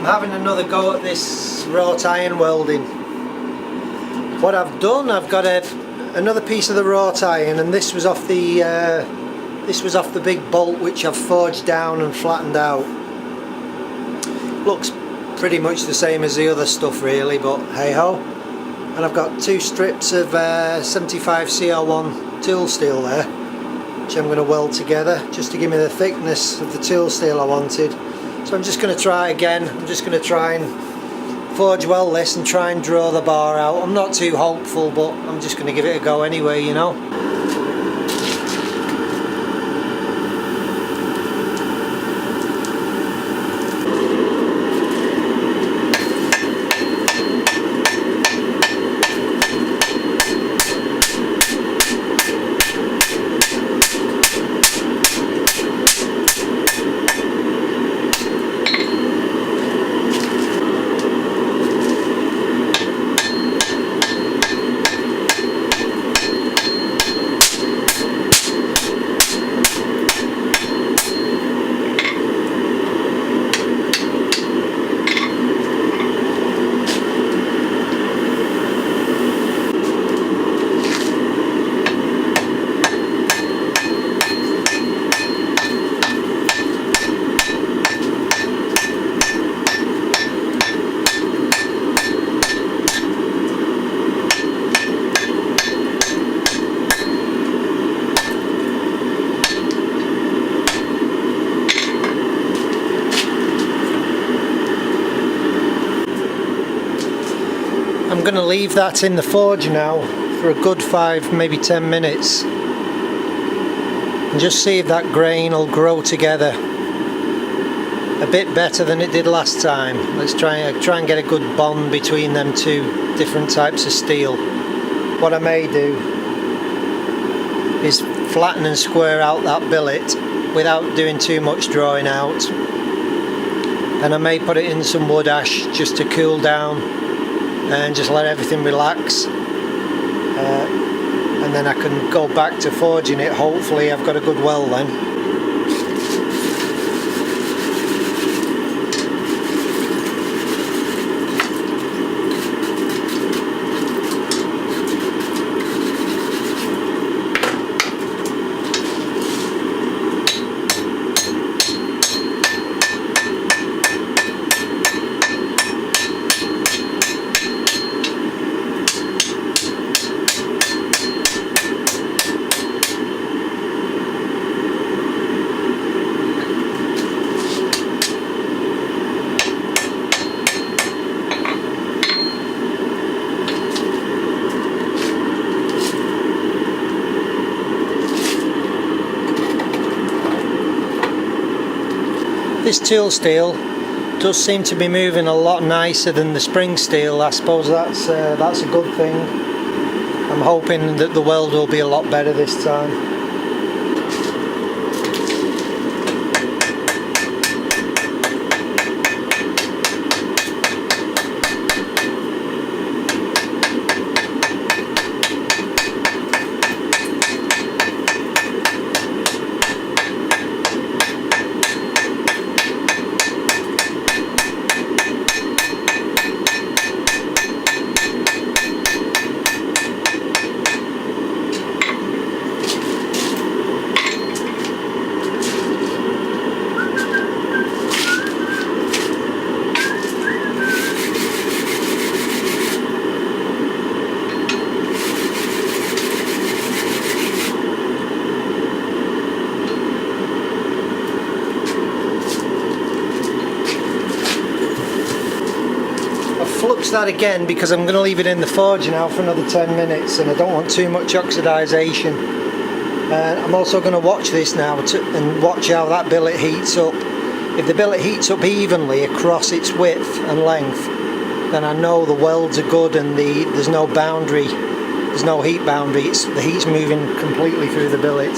I'm having another go at this wrought iron welding. What I've done, I've got another piece of the wrought iron, and this was off the big bolt which I've forged down and flattened out. Looks pretty much the same as the other stuff really, but hey ho. And I've got 2 strips of 75 CR1 tool steel there, which I'm going to weld together just to give me the thickness of the tool steel I wanted. So I'm just going to try again. I'm just going to try and forge weld this and try and draw the bar out. I'm not too hopeful, but I'm just going to give it a go anyway, you know. I'm going to leave that in the forge now for a good 5, maybe 10 minutes and just see if that grain will grow together a bit better than it did last time. Let's try and get a good bond between them 2 different types of steel. What I may do is flatten and square out that billet without doing too much drawing out, and I may put it in some wood ash just to cool down and just let everything relax, and then I can go back to forging it. Hopefully I've got a good weld then. This tool steel does seem to be moving a lot nicer than the spring steel. I suppose that's a good thing. I'm hoping that the weld will be a lot better this time. Flux that again because I'm going to leave it in the forge now for another 10 minutes and I don't want too much oxidization. I'm also going to watch this now and watch how that billet heats up. If the billet heats up evenly across its width and length, then I know the welds are good and there's no boundary, there's no heat boundary, the heat's moving completely through the billet.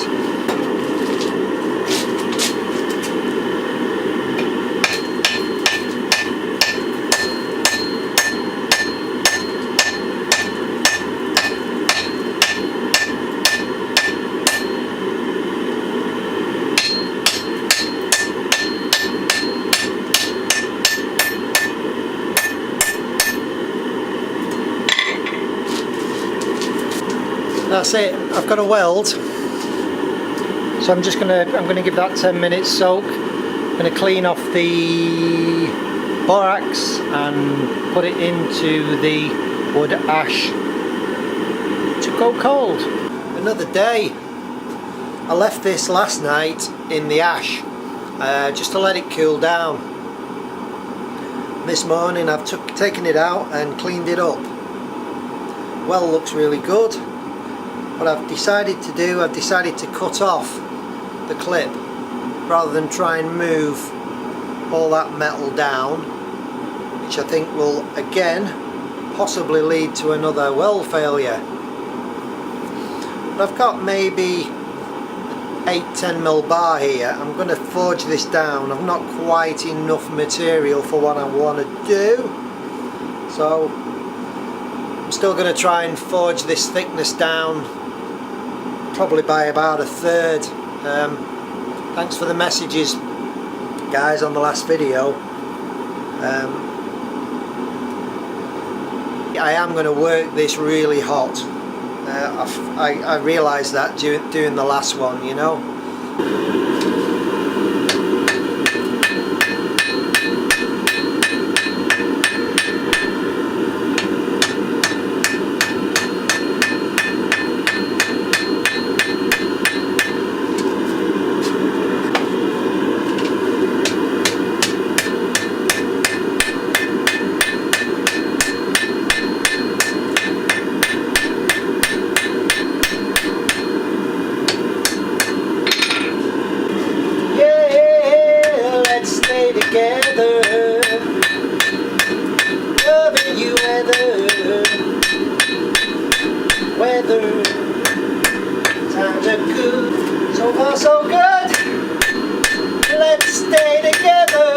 that's it. I've got a weld, so I'm gonna give that 10 minutes soak. I'm gonna clean off the borax and put it into the wood ash to go cold. Another day. I left this last night in the ash just to let it cool down. This morning I've taken it out and cleaned it up. Well, looks really good. What I've decided to do, I've decided to cut off the clip rather than try and move all that metal down, which I think will again possibly lead to another weld failure. But I've got maybe 8-10mm bar here. I'm going to forge this down. I've not quite enough material for what I want to do, so I'm still going to try and forge this thickness down probably by about 1/3. Thanks for the messages, guys, on the last video. I am going to work this really hot. I realised that doing the last one, you know. Together, loving you weather, times are good, so far so good, let's stay together,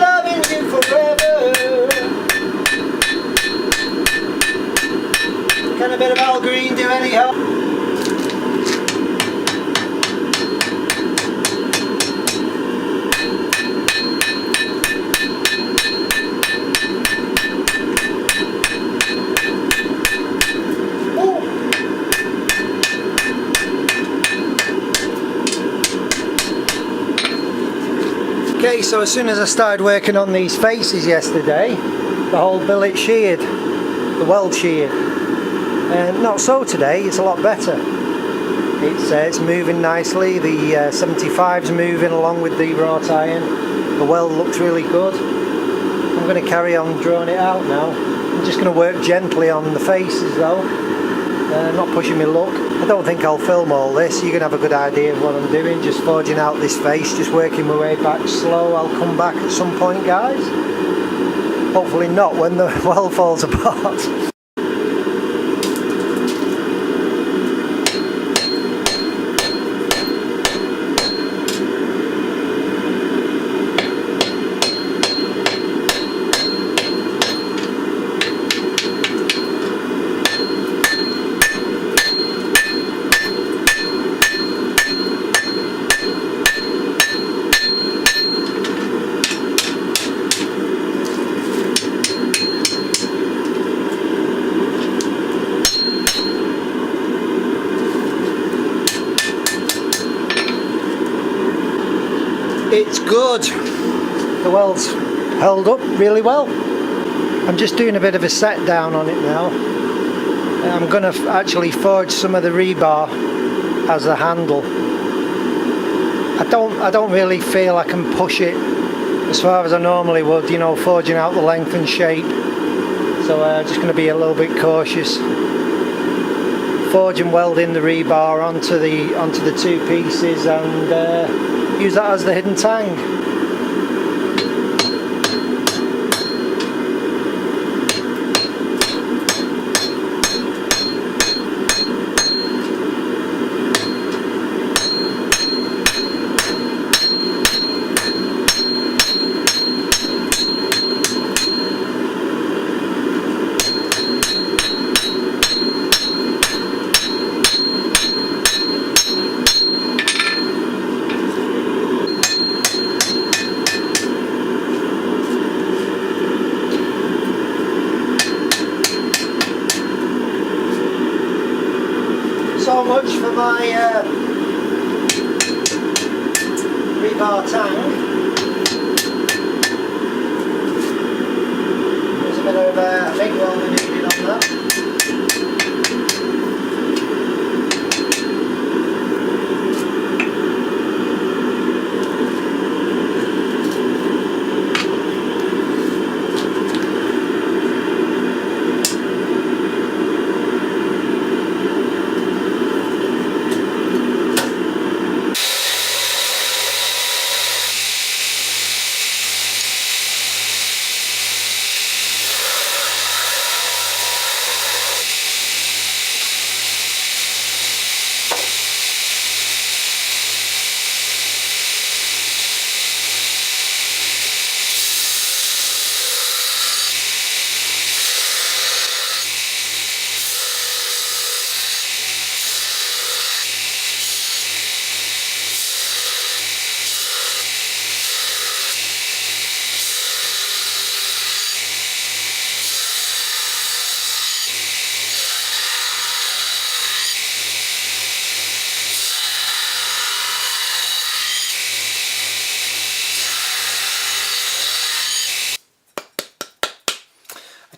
loving you forever. Can a bit of Al Green do any help? Okay, so as soon as I started working on these faces yesterday, the whole billet sheared, the weld sheared. Not so today, it's a lot better. It's moving nicely, the 75's moving along with the wrought iron. The weld looks really good. I'm going to carry on drawing it out now. I'm just going to work gently on the faces though, not pushing my luck. I don't think I'll film all this. You're going to have a good idea of what I'm doing, just forging out this face, just working my way back slow. I'll come back at some point, guys. Hopefully not when the weld falls apart. It's good. The weld's held up really well. I'm just doing a bit of a set down on it now. I'm going to actually forge some of the rebar as the handle. I don't really feel I can push it as far as I normally would, you know, forging out the length and shape. So I'm just going to be a little bit cautious. Forge and weld in the rebar onto the two pieces and use that as the hidden tang. So much for my rebar tang. There's a bit of MIG welder needed on that.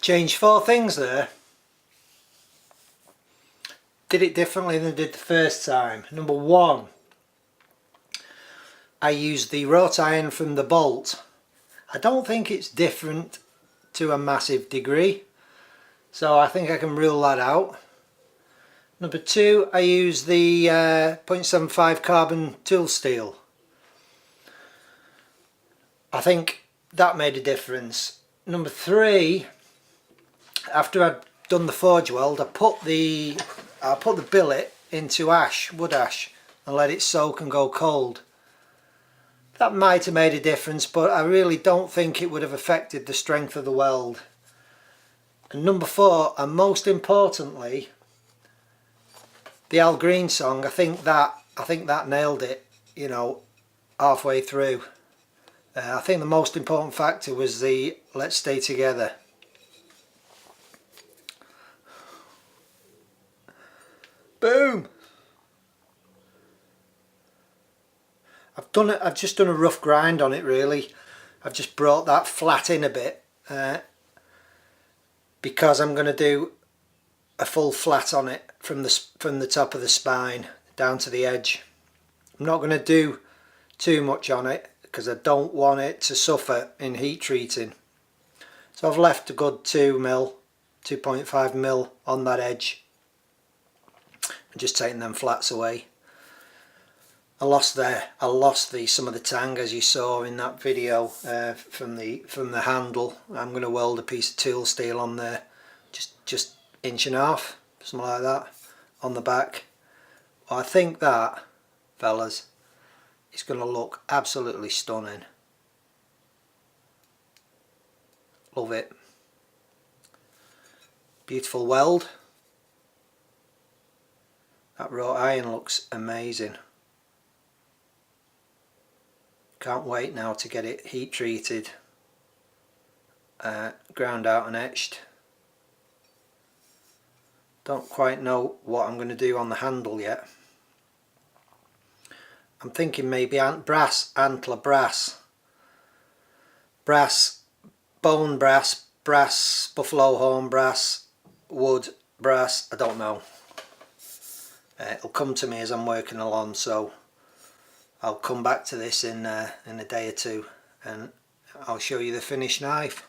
Changed 4 things there. Did it differently than I did the first time. Number 1, I used the wrought iron from the bolt. I don't think it's different to a massive degree, so I think I can rule that out. Number 2, I used the 0.75 carbon tool steel. I think that made a difference. Number 3, after I'd done the forge weld, I put the billet into wood ash, and let it soak and go cold. That might have made a difference, but I really don't think it would have affected the strength of the weld. And number 4, and most importantly, the Al Green song, I think that nailed it, you know, halfway through. I think the most important factor was the "Let's Stay Together." Boom! I've just done a rough grind on it really. I've just brought that flat in a bit because I'm going to do a full flat on it from the top of the spine down to the edge. I'm not going to do too much on it because I don't want it to suffer in heat treating. So I've left a good 2.5 mil on that edge. And just taking them flats away. I lost some of the tang, as you saw in that video, from the handle. I'm going to weld a piece of tool steel on there, just 1.5 inches, something like that, on the back. Well, I think that, fellas, is going to look absolutely stunning. Love it. Beautiful weld. That wrought iron looks amazing. Can't wait now to get it heat treated, ground out and etched. Don't quite know what I'm going to do on the handle yet. I'm thinking maybe antler brass, bone brass, buffalo horn brass, wood brass, I don't know. It'll come to me as I'm working along, so I'll come back to this in a day or two and I'll show you the finished knife.